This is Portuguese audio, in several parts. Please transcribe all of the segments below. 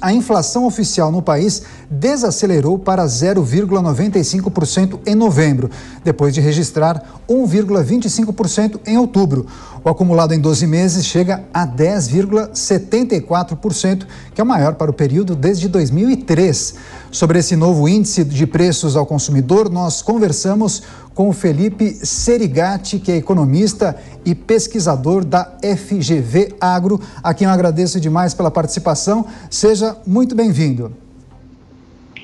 a inflação oficial no país desacelerou para 0,95% em novembro, depois de registrar 1,25% em outubro. O acumulado em 12 meses chega a 10,74%, que é o maior para o período desde 2003. Sobre esse novo índice de preços ao consumidor, nós conversamos com o Felipe Serigati, que é economista e pesquisador da FGV Agro, a quem eu agradeço demais pela participação. Seja muito bem-vindo.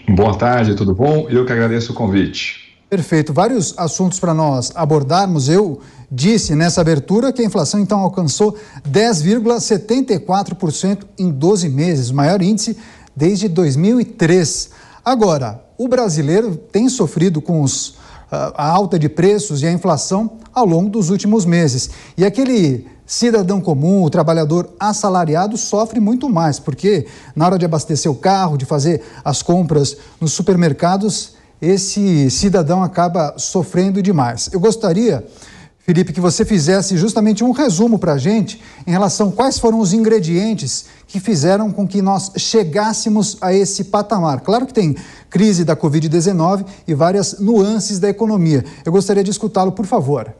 Boa tarde, tudo bom? Eu que agradeço o convite. Perfeito. Vários assuntos para nós abordarmos. Eu disse nessa abertura que a inflação então alcançou 10,74% em 12 meses, o maior índice desde 2003. Agora, o brasileiro tem sofrido com a alta de preços e a inflação ao longo dos últimos meses. E aquele cidadão comum, o trabalhador assalariado, sofre muito mais, porque na hora de abastecer o carro, de fazer as compras nos supermercados, esse cidadão acaba sofrendo demais. Eu gostaria, Felipe, que você fizesse justamente um resumo para a gente em relação a quais foram os ingredientes que fizeram com que nós chegássemos a esse patamar. Claro que tem crise da Covid-19 e várias nuances da economia. Eu gostaria de escutá-lo, por favor.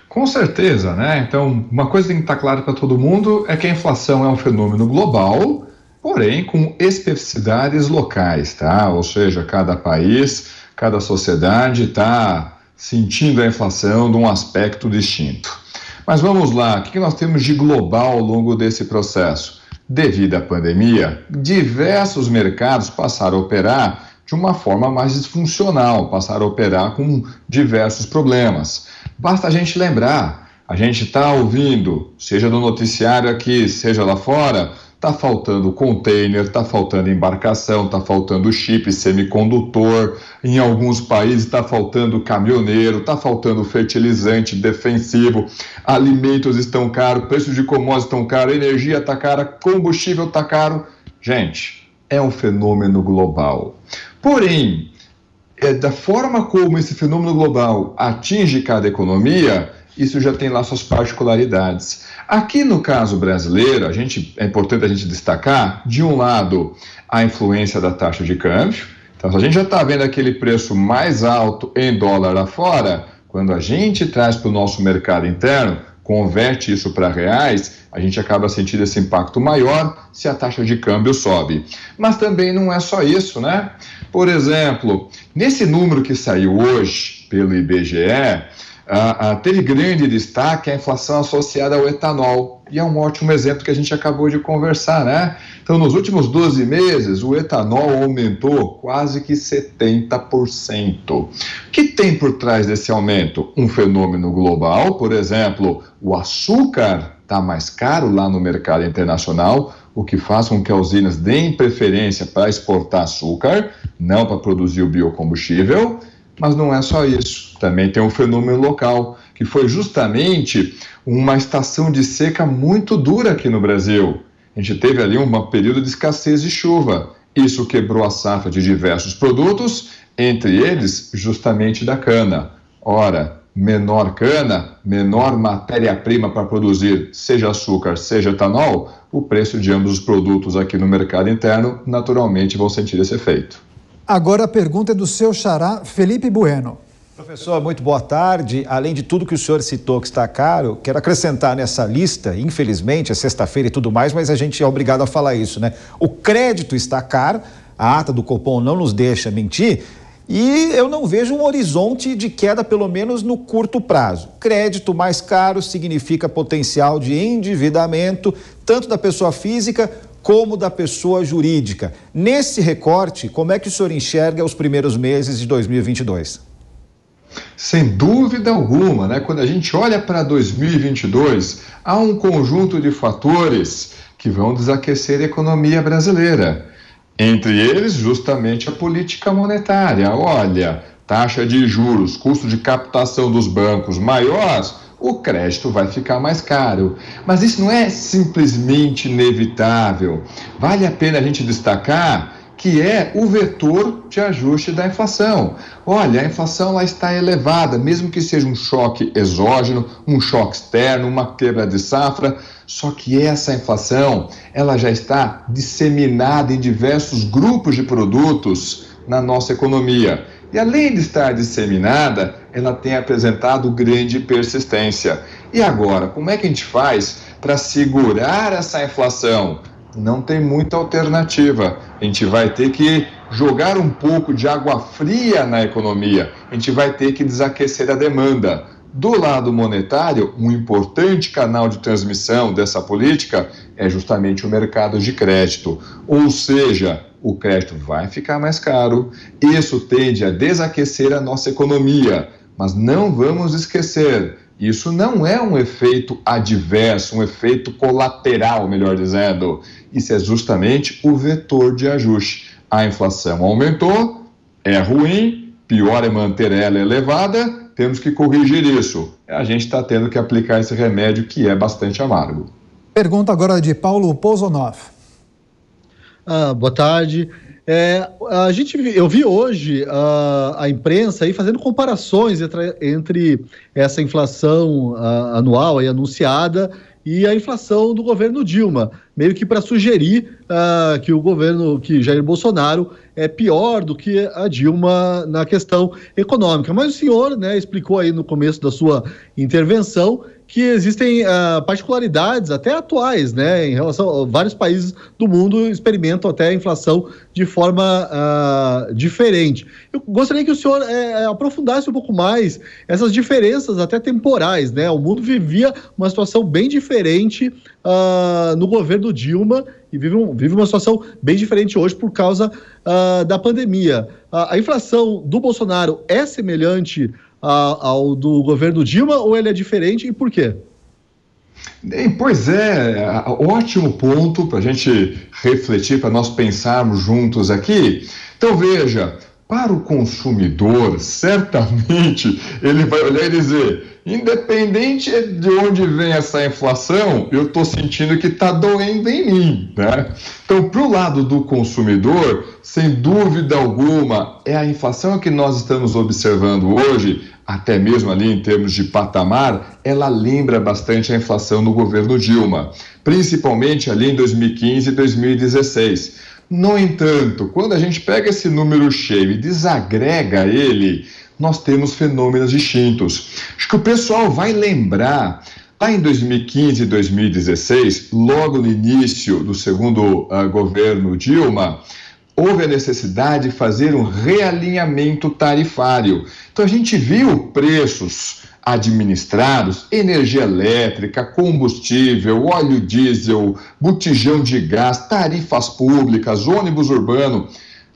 Com certeza, né? Então, uma coisa que tem que estar clara para todo mundo é que a inflação é um fenômeno global, porém com especificidades locais, tá? Ou seja, cada país, cada sociedade está sentindo a inflação de um aspecto distinto. Mas vamos lá, o que nós temos de global ao longo desse processo? Devido à pandemia, diversos mercados passaram a operar de uma forma mais disfuncional, passaram a operar com diversos problemas. Basta a gente lembrar, a gente está ouvindo, seja no noticiário aqui, seja lá fora, está faltando container, está faltando embarcação, está faltando chip, semicondutor, em alguns países está faltando caminhoneiro, está faltando fertilizante defensivo, alimentos estão caros, preços de commodities estão caros, energia está cara, combustível está caro. Gente, é um fenômeno global. Porém, da forma como esse fenômeno global atinge cada economia, isso já tem lá suas particularidades. Aqui no caso brasileiro, é importante a gente destacar, de um lado, a influência da taxa de câmbio. Então, se a gente já está vendo aquele preço mais alto em dólar lá fora, quando a gente traz para o nosso mercado interno, converte isso para reais, a gente acaba sentindo esse impacto maior se a taxa de câmbio sobe. Mas também não é só isso, né? Por exemplo, nesse número que saiu hoje pelo IBGE, teve grande destaque a inflação associada ao etanol, e é um ótimo exemplo que a gente acabou de conversar, né? Então, nos últimos 12 meses, o etanol aumentou quase que 70%. O que tem por trás desse aumento? Um fenômeno global, por exemplo, o açúcar está mais caro lá no mercado internacional, o que faz com que as usinas deem preferência para exportar açúcar, não para produzir o biocombustível. Mas não é só isso, também tem um fenômeno local, que foi justamente uma estação de seca muito dura aqui no Brasil. A gente teve ali um período de escassez de chuva. Isso quebrou a safra de diversos produtos, entre eles justamente da cana. Ora, menor cana, menor matéria-prima para produzir, seja açúcar, seja etanol, o preço de ambos os produtos aqui no mercado interno naturalmente vão sentir esse efeito. Agora a pergunta é do seu xará, Felipe Bueno. Professor, muito boa tarde. Além de tudo que o senhor citou que está caro, quero acrescentar nessa lista, infelizmente, é sexta-feira e tudo mais, mas a gente é obrigado a falar isso, né? O crédito está caro, a ata do Copom não nos deixa mentir, e eu não vejo um horizonte de queda, pelo menos no curto prazo. Crédito mais caro significa potencial de endividamento, tanto da pessoa física como da pessoa jurídica. Nesse recorte, como é que o senhor enxerga os primeiros meses de 2022? Sem dúvida alguma, né? Quando a gente olha para 2022, há um conjunto de fatores que vão desaquecer a economia brasileira. Entre eles, justamente a política monetária. Olha, taxa de juros, custo de captação dos bancos maiores, o crédito vai ficar mais caro. Mas isso não é simplesmente inevitável. Vale a pena a gente destacar que é o vetor de ajuste da inflação. Olha, a inflação lá está elevada, mesmo que seja um choque exógeno, um choque externo, uma quebra de safra, Só que essa inflação, ela já está disseminada em diversos grupos de produtos na nossa economia. E além de estar disseminada, ela tem apresentado grande persistência. E agora, como é que a gente faz para segurar essa inflação? Não tem muita alternativa. A gente vai ter que jogar um pouco de água fria na economia. A gente vai ter que desaquecer a demanda. Do lado monetário, um importante canal de transmissão dessa política é justamente o mercado de crédito. Ou seja, o crédito vai ficar mais caro, isso tende a desaquecer a nossa economia. Mas não vamos esquecer, isso não é um efeito adverso, um efeito colateral, melhor dizendo. Isso é justamente o vetor de ajuste. A inflação aumentou, é ruim, pior é manter ela elevada, temos que corrigir isso. A gente está tendo que aplicar esse remédio que é bastante amargo. Pergunta agora de Paulo Pozonov. Boa tarde. Eu vi hoje a imprensa aí fazendo comparações entre essa inflação anual aí anunciada e a inflação do governo Dilma, meio que para sugerir que o governo, que Jair Bolsonaro é pior do que a Dilma na questão econômica. Mas o senhor, né, explicou aí no começo da sua intervenção que existem particularidades até atuais, né, em relação a vários países do mundo experimentam até a inflação de forma diferente. Eu gostaria que o senhor aprofundasse um pouco mais essas diferenças até temporais, né? O mundo vivia uma situação bem diferente no governo Dilma e vive uma situação bem diferente hoje por causa da pandemia. A inflação do Bolsonaro é semelhante ao do governo Dilma ou ele é diferente e por quê? Pois é, ótimo ponto para a gente refletir, para nós pensarmos juntos aqui. Então veja, para o consumidor, certamente ele vai olhar e dizer, independente de onde vem essa inflação, eu estou sentindo que está doendo em mim, né? Então, para o lado do consumidor, sem dúvida alguma, é a inflação que nós estamos observando hoje, até mesmo ali em termos de patamar, ela lembra bastante a inflação no governo Dilma, principalmente ali em 2015 e 2016. No entanto, quando a gente pega esse número cheio e desagrega ele, nós temos fenômenos distintos. Acho que o pessoal vai lembrar, lá em 2015 e 2016, logo no início do segundo governo Dilma, houve a necessidade de fazer um realinhamento tarifário. Então a gente viu preços administrados, energia elétrica, combustível, óleo diesel, botijão de gás, tarifas públicas, ônibus urbano,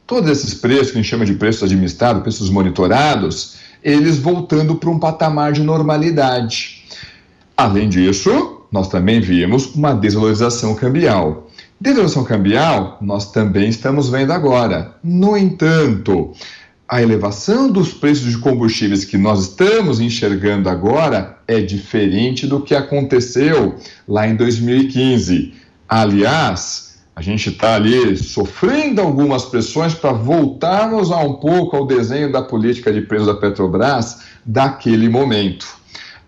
todos esses preços que a gente chama de preços administrados, preços monitorados, eles voltando para um patamar de normalidade. Além disso, nós também vimos uma desvalorização cambial. Desvalorização cambial, nós também estamos vendo agora. No entanto, a elevação dos preços de combustíveis que nós estamos enxergando agora é diferente do que aconteceu lá em 2015. Aliás, a gente está ali sofrendo algumas pressões para voltarmos um pouco ao desenho da política de preços da Petrobras daquele momento.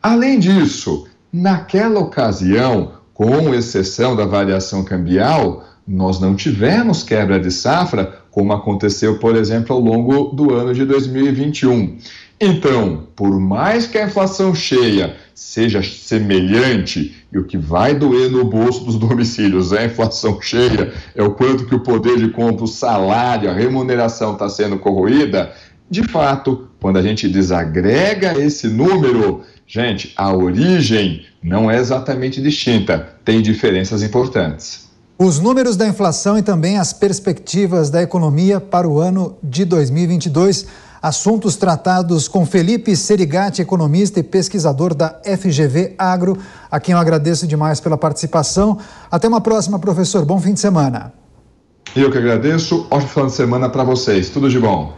Além disso, naquela ocasião, com exceção da variação cambial, nós não tivemos quebra de safra, como aconteceu, por exemplo, ao longo do ano de 2021. Então, por mais que a inflação cheia seja semelhante, e o que vai doer no bolso dos domicílios é a inflação cheia, é o quanto que o poder de compra, o salário, a remuneração está sendo corroída, de fato, quando a gente desagrega esse número, gente, a origem não é exatamente distinta, tem diferenças importantes. Os números da inflação e também as perspectivas da economia para o ano de 2022. Assuntos tratados com Felipe Serigati, economista e pesquisador da FGV Agro, a quem eu agradeço demais pela participação. Até uma próxima, professor. Bom fim de semana. Eu que agradeço. Ótimo final de semana para vocês. Tudo de bom.